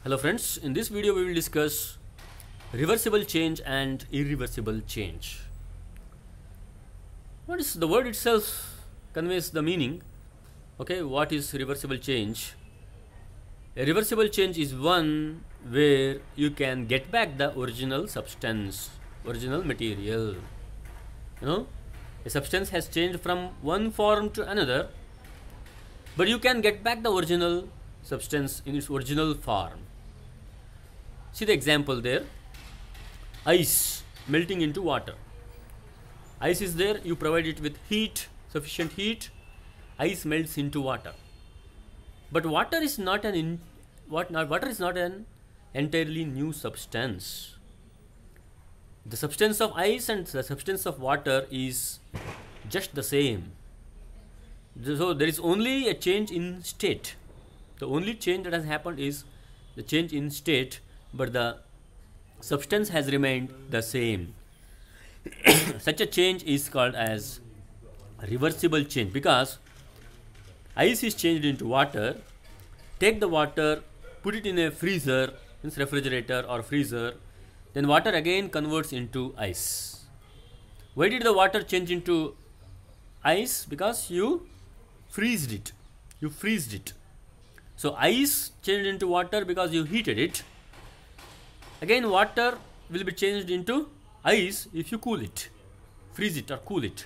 Hello friends, in this video we will discuss reversible change and irreversible change. What is the word itself conveys the meaning. Okay, what is reversible change? A reversible change is one where you can get back the original substance, original material. A substance has changed from one form to another, but you can get back the original substance in its original form. See the example there. Ice melting into water. Ice is there, you provide it with heat, sufficient heat, ice melts into water. But water is not an entirely new substance. The substance of ice and the substance of water is just the same. So there is only a change in state. The only change that has happened is the change in state, but the substance has remained the same. Such a change is called as reversible change, because ice is changed into water. Take the water, put it in a freezer, means refrigerator or freezer, then water again converts into ice. Why did the water change into ice? Because you freezed it. You freezed it. So ice changed into water because you heated it. Again water will be changed into ice if you cool it, freeze it or cool it.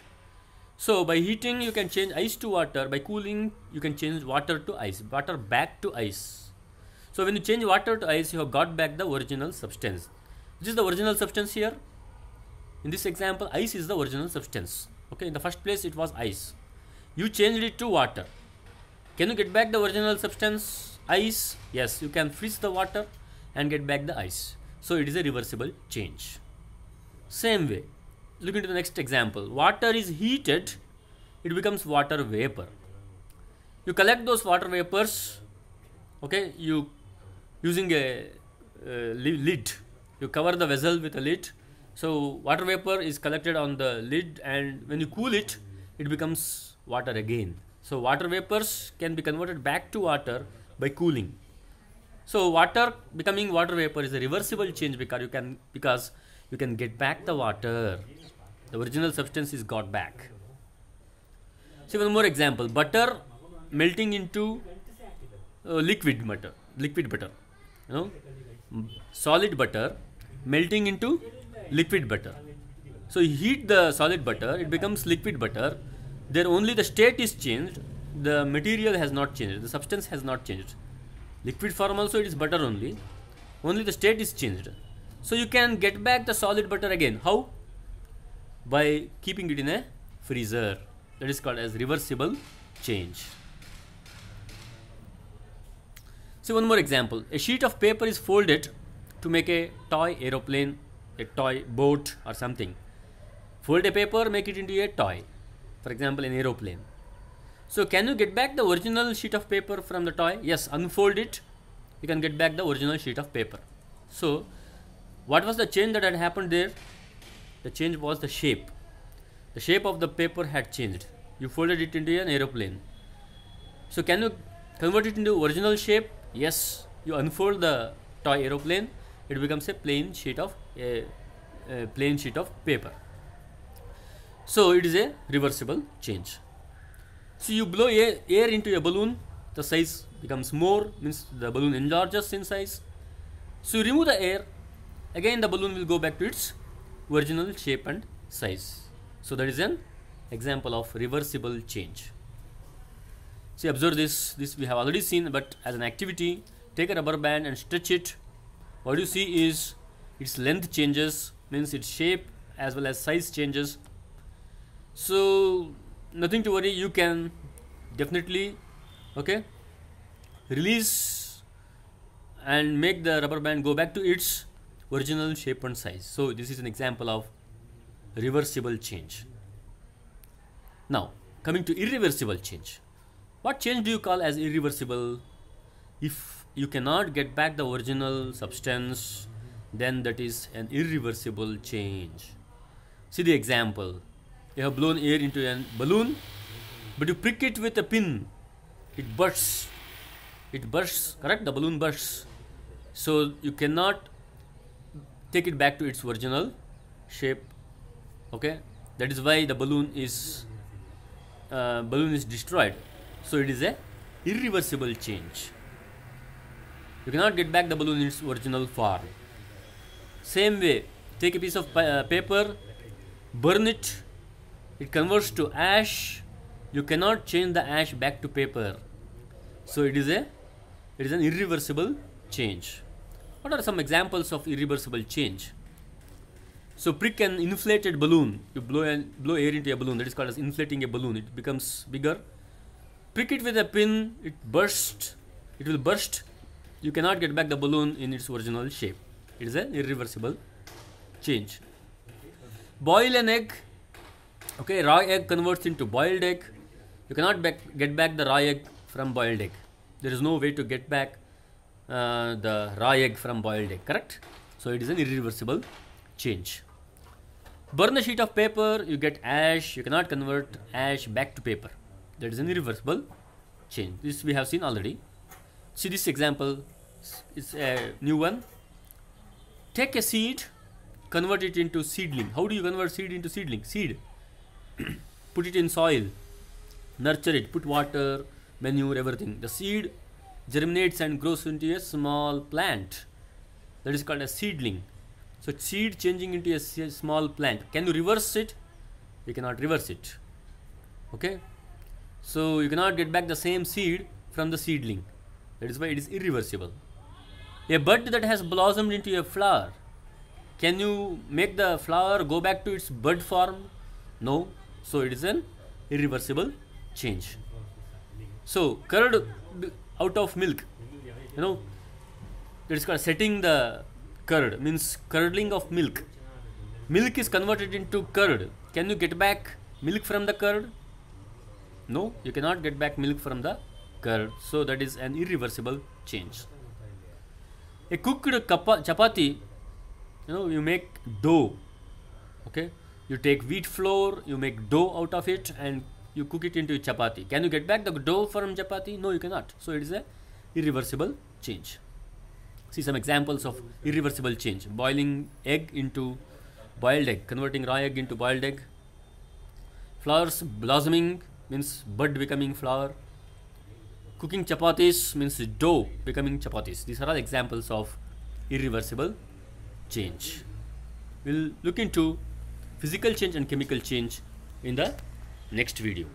So by heating you can change ice to water, by cooling you can change water to ice, water back to ice. So when you change water to ice, you have got back the original substance. This is the original substance here. In this example, ice is the original substance. Okay, in the first place it was ice. You changed it to water. Can you get back the original substance, ice? Yes, you can freeze the water and get back the ice. So it is a reversible change. Same way, look into the next example. Water is heated, it becomes water vapor. You collect those water vapors, okay, you using a lid. You cover the vessel with a lid. So water vapor is collected on the lid, and when you cool it, it becomes water again. So water vapors can be converted back to water by cooling. So water becoming water vapor is a reversible change because you can get back the water. The original substance is got back. See one more example. Butter melting into liquid butter. Solid butter melting into liquid butter. So you heat the solid butter, it becomes liquid butter. There only the state is changed. The material has not changed. The substance has not changed. Liquid form also it is butter only. Only the state is changed. So you can get back the solid butter again. How? By keeping it in a freezer. That is called as reversible change. See one more example. A sheet of paper is folded to make a toy aeroplane, a toy boat or something. Fold a paper, make it into a toy. For example, an aeroplane. So can you get back the original sheet of paper from the toy? Yes, unfold it, you can get back the original sheet of paper. So what was the change that had happened there? The change was the shape. The shape of the paper had changed. You folded it into an aeroplane. So can you convert it into original shape? Yes, you unfold the toy aeroplane, it becomes a plain sheet of paper. So it is a reversible change. So you blow air into a balloon, the size becomes more, means the balloon enlarges in size. So you remove the air, again the balloon will go back to its original shape and size. So that is an example of reversible change. See, observe this we have already seen, but as an activity, take a rubber band and stretch it. What you see is its length changes, means its shape as well as size changes. So nothing to worry, you can definitely release and make the rubber band go back to its original shape and size. So this is an example of reversible change. Now coming to irreversible change. What change do you call as irreversible? If you cannot get back the original substance, then that is an irreversible change. See the example. You have blown air into a balloon, but you prick it with a pin, it bursts, correct, the balloon bursts. So you cannot take it back to its original shape. Okay, that is why the balloon is destroyed. So it is a irreversible change. You cannot get back the balloon in its original form. Same way, take a piece of paper, burn it, it converts to ash. You cannot change the ash back to paper. So it is an irreversible change. What are some examples of irreversible change? So prick an inflated balloon. You blow air into a balloon. That is called as inflating a balloon. It becomes bigger. Prick it with a pin. It bursts. It will burst. You cannot get back the balloon in its original shape. It is an irreversible change. Boil an egg. Okay, raw egg converts into boiled egg. You cannot get back the raw egg from boiled egg. There is no way to get back the raw egg from boiled egg, correct? So it is an irreversible change. Burn a sheet of paper, you get ash. You cannot convert ash back to paper. That is an irreversible change. This we have seen already. See this example, it's a new one. Take a seed, convert it into seedling. How do you convert seed into seedling? Seed. Put it in soil, nurture it, put water, manure, everything. The seed germinates and grows into a small plant. That is called a seedling. So seed changing into a small plant. Can you reverse it? You cannot reverse it. Okay. So you cannot get back the same seed from the seedling. That is why it is irreversible. A bud that has blossomed into a flower. Can you make the flower go back to its bud form? No. So it is an irreversible change. So curd out of milk, it is called setting the curd, means curdling of milk. Milk is converted into curd. Can you get back milk from the curd? No, you cannot get back milk from the curd. So that is an irreversible change. A cooked chapati, you make dough. Okay, you take wheat flour, you make dough out of it, and you cook it into chapati. Can you get back the dough from chapati? No, you cannot. So it is a irreversible change. See some examples of irreversible change. Boiling egg into boiled egg, converting raw egg into boiled egg. Flowers blossoming means bud becoming flower. Cooking chapatis means dough becoming chapatis. These are all examples of irreversible change. We'll look into physical change and chemical change in the next video.